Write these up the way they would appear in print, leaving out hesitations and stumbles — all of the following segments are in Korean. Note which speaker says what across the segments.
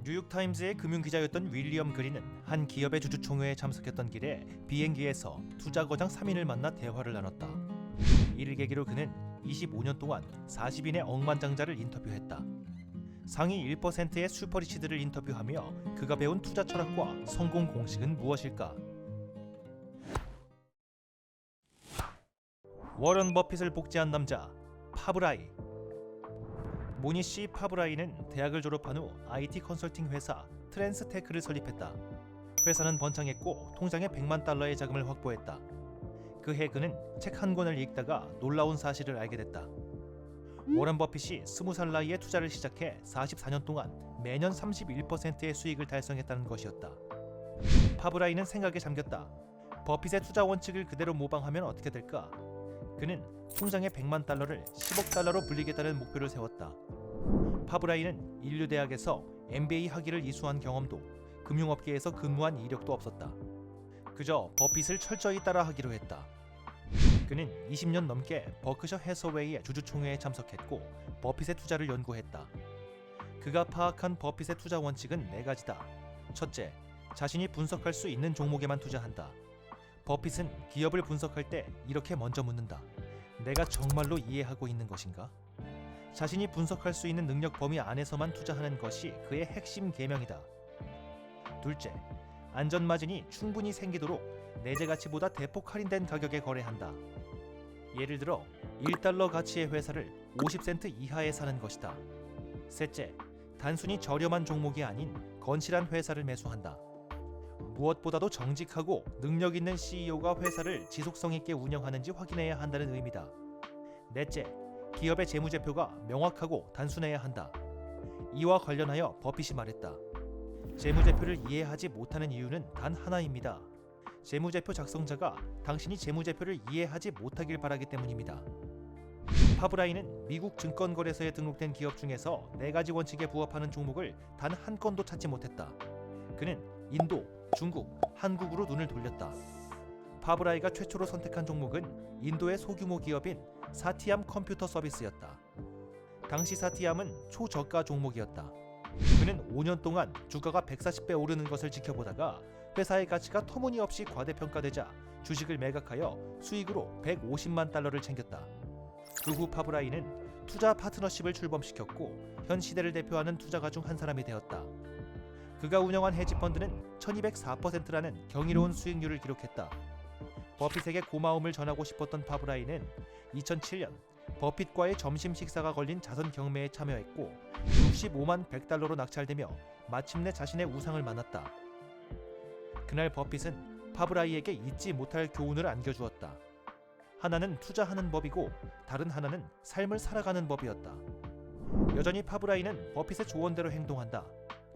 Speaker 1: 뉴욕타임즈의 금융기자였던 윌리엄 그린은 한 기업의 주주총회에 참석했던 길에 비행기에서 투자거장 3인을 만나 대화를 나눴다. 이를 계기로 그는 25년 동안 40인의 억만장자를 인터뷰했다. 상위 1%의 슈퍼리치들을 인터뷰하며 그가 배운 투자 철학과 성공 공식은 무엇일까? 워런 버핏을 복제한 남자 파브라이. 모니시 파브라이는 대학을 졸업한 후 IT 컨설팅 회사 트랜스테크를 설립했다. 회사는 번창했고 통장에 100만 달러의 자금을 확보했다. 그해 그는 책 한 권을 읽다가 놀라운 사실을 알게 됐다. 워런 버핏이 20살 나이에 투자를 시작해 44년 동안 매년 31%의 수익을 달성했다는 것이었다. 파브라이는 생각에 잠겼다. 버핏의 투자 원칙을 그대로 모방하면 어떻게 될까? 그는 통장에 100만 달러를 10억 달러로 불리겠다는 목표를 세웠다. 파브라이는 인류대학에서 MBA 학위를 이수한 경험도, 금융업계에서 근무한 이력도 없었다. 그저 버핏을 철저히 따라하기로 했다. 그는 20년 넘게 버크셔 해서웨이의 주주총회에 참석했고 버핏의 투자를 연구했다. 그가 파악한 버핏의 투자 원칙은 4가지다. 첫째, 자신이 분석할 수 있는 종목에만 투자한다. 버핏은 기업을 분석할 때 이렇게 먼저 묻는다. 내가 정말로 이해하고 있는 것인가? 자신이 분석할 수 있는 능력 범위 안에서만 투자하는 것이 그의 핵심 계명이다. 둘째, 안전마진이 충분히 생기도록 내재 가치보다 대폭 할인된 가격에 거래한다. 예를 들어 1달러 가치의 회사를 50센트 이하에 사는 것이다. 셋째, 단순히 저렴한 종목이 아닌 건실한 회사를 매수한다. 무엇보다도 정직하고 능력 있는 CEO가 회사를 지속성 있게 운영하는지 확인해야 한다는 의미다. 넷째, 기업의 재무제표가 명확하고 단순해야 한다. 이와 관련하여 버핏이 말했다. 재무제표를 이해하지 못하는 이유는 단 하나입니다. 재무제표 작성자가 당신이 재무제표를 이해하지 못하길 바라기 때문입니다. 파브라이는 미국 증권거래소에 등록된 기업 중에서 4가지 원칙에 부합하는 종목을 단 한 건도 찾지 못했다. 그는 인도, 중국, 한국으로 눈을 돌렸다. 파브라이가 최초로 선택한 종목은 인도의 소규모 기업인 사티암 컴퓨터 서비스였다. 당시 사티암은 초저가 종목이었다. 그는 5년 동안 주가가 140배 오르는 것을 지켜보다가 회사의 가치가 터무니없이 과대평가되자 주식을 매각하여 수익으로 150만 달러를 챙겼다. 그 후 파브라이는 투자 파트너십을 출범시켰고 현 시대를 대표하는 투자가 중 한 사람이 되었다. 그가 운영한 헤지펀드는 1204%라는 경이로운 수익률을 기록했다. 버핏에게 고마움을 전하고 싶었던 파브라이는 2007년 버핏과의 점심 식사가 걸린 자선 경매에 참여했고 65만 100달러로 낙찰되며 마침내 자신의 우상을 만났다. 그날 버핏은 파브라이에게 잊지 못할 교훈을 안겨주었다. 하나는 투자하는 법이고 다른 하나는 삶을 살아가는 법이었다. 여전히 파브라이는 버핏의 조언대로 행동한다.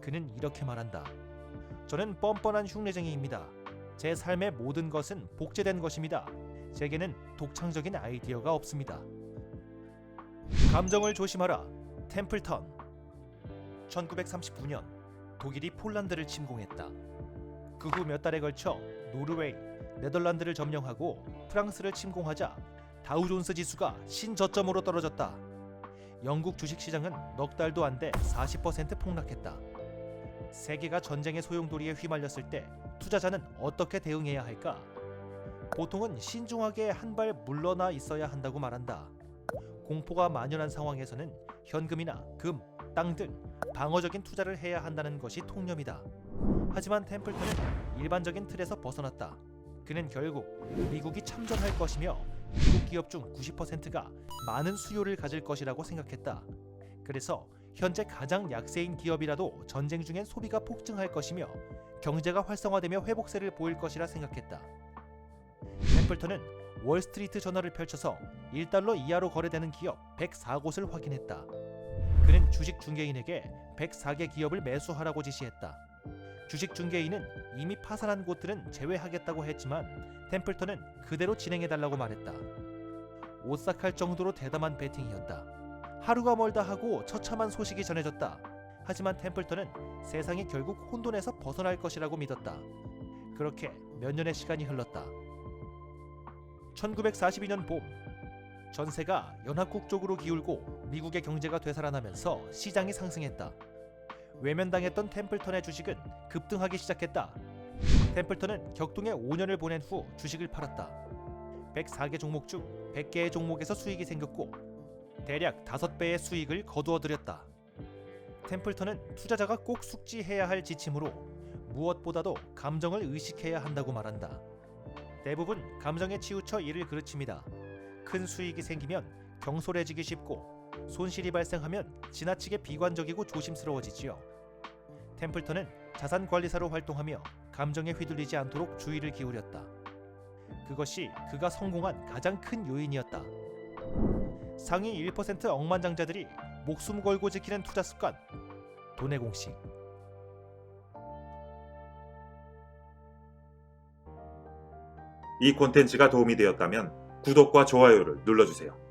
Speaker 1: 그는 이렇게 말한다. 저는 뻔뻔한 흉내쟁이입니다. 제 삶의 모든 것은 복제된 것입니다. 제게는 독창적인 아이디어가 없습니다. 감정을 조심하라. 템플턴. 1939년 독일이 폴란드를 침공했다. 그 후 몇 달에 걸쳐 노르웨이, 네덜란드를 점령하고 프랑스를 침공하자 다우존스 지수가 신저점으로 떨어졌다. 영국 주식시장은 넉 달도 안 돼 40% 폭락했다. 세계가 전쟁의 소용돌이에 휘말렸을 때 투자자는 어떻게 대응해야 할까? 보통은 신중하게 한 발 물러나 있어야 한다고 말한다. 공포가 만연한 상황에서는 현금이나 금, 땅 등 방어적인 투자를 해야 한다는 것이 통념이다. 하지만 템플턴은 일반적인 틀에서 벗어났다. 그는 결국 미국이 참전할 것이며 미국 기업 중 90%가 많은 수요를 가질 것이라고 생각했다. 그래서 현재 가장 약세인 기업이라도 전쟁 중엔 소비가 폭증할 것이며 경제가 활성화되며 회복세를 보일 것이라 생각했다. 템플턴은 월스트리트 저널을 펼쳐서 1달러 이하로 거래되는 기업 104곳을 확인했다. 그는 주식 중개인에게 104개 기업을 매수하라고 지시했다. 주식 중개인은 이미 파산한 곳들은 제외하겠다고 했지만 템플턴은 그대로 진행해달라고 말했다. 오싹할 정도로 대담한 배팅이었다. 하루가 멀다 하고 처참한 소식이 전해졌다. 하지만 템플턴은 세상이 결국 혼돈에서 벗어날 것이라고 믿었다. 그렇게 몇 년의 시간이 흘렀다. 1942년 봄, 전세가 연합국 쪽으로 기울고 미국의 경제가 되살아나면서 시장이 상승했다. 외면당했던 템플턴의 주식은 급등하기 시작했다. 템플턴은 격동에 5년을 보낸 후 주식을 팔았다. 104개 종목 중 100개의 종목에서 수익이 생겼고 대략 5배의 수익을 거두어들였다. 템플턴은 투자자가 꼭 숙지해야 할 지침으로 무엇보다도 감정을 의식해야 한다고 말한다. 대부분 감정에 치우쳐 일을 그르칩니다. 큰 수익이 생기면 경솔해지기 쉽고 손실이 발생하면 지나치게 비관적이고 조심스러워지지요. 템플턴은 자산관리사로 활동하며 감정에 휘둘리지 않도록 주의를 기울였다. 그것이 그가 성공한 가장 큰 요인이었다. 상위 1% 억만장자들이 목숨 걸고 지키는 투자 습관, 돈의 공식.
Speaker 2: 이 콘텐츠가 도움이 되었다면 구독과 좋아요를 눌러주세요.